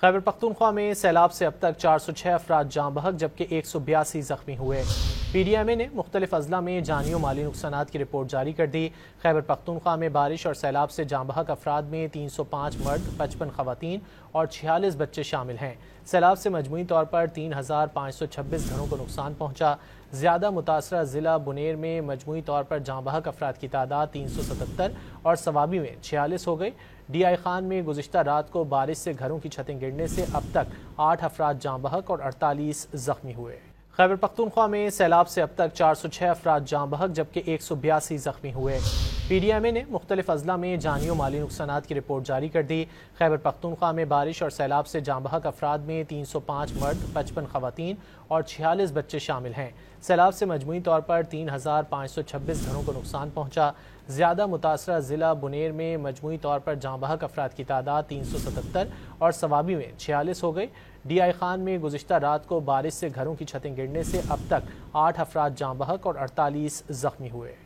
خیبر پختونخوا میں سیلاب سے اب تک 406 افراد جاں بحق جبکہ 182 زخمی ہوئے۔ پی ڈی ایم اے نے مختلف اضلاع میں جانی و مالی نقصانات کی رپورٹ جاری کر دی۔ خیبر پختونخوا میں بارش اور سیلاب سے جاں بحق افراد میں 305 مرد، 55 خواتین اور 46 بچے شامل ہیں۔ سیلاب سے مجموعی طور پر 3526 گھروں کو نقصان پہنچا۔ زیادہ متاثرہ ضلع بنیر میں مجموعی طور پر جاں بحق افراد کی تعداد 377 اور ثوابی میں 46 ہو گئی۔ ڈی آئی خان میں گزشتہ رات کو بارش سے گھروں کی چھتیں گرنے سے اب تک 8 افراد جاں بحق اور 48 زخمی ہوئے۔ خیبر پختونخوا میں سیلاب سے اب تک 406 افراد جاں بحق جبکہ 182 زخمی ہوئے۔ پی ڈی ایم اے نے مختلف اضلاع میں جانی و مالی نقصانات کی رپورٹ جاری کر دی۔ خیبر پختونخوا میں بارش اور سیلاب سے جاں بحق افراد میں 305 مرد، 55 خواتین اور 46 بچے شامل ہیں۔ سیلاب سے مجموعی طور پر 3526 گھروں کو نقصان پہنچا۔ زیادہ متاثرہ ضلع بنیر میں مجموعی طور پر جاں بحق افراد کی تعداد 377 اور ثوابی میں 46 ہو گئی۔ ڈی آئی خان میں گزشتہ رات کو بارش سے گھروں کی چھتیں گرنے سے اب تک 8 افراد جاں بحق اور 48 زخمی ہوئے۔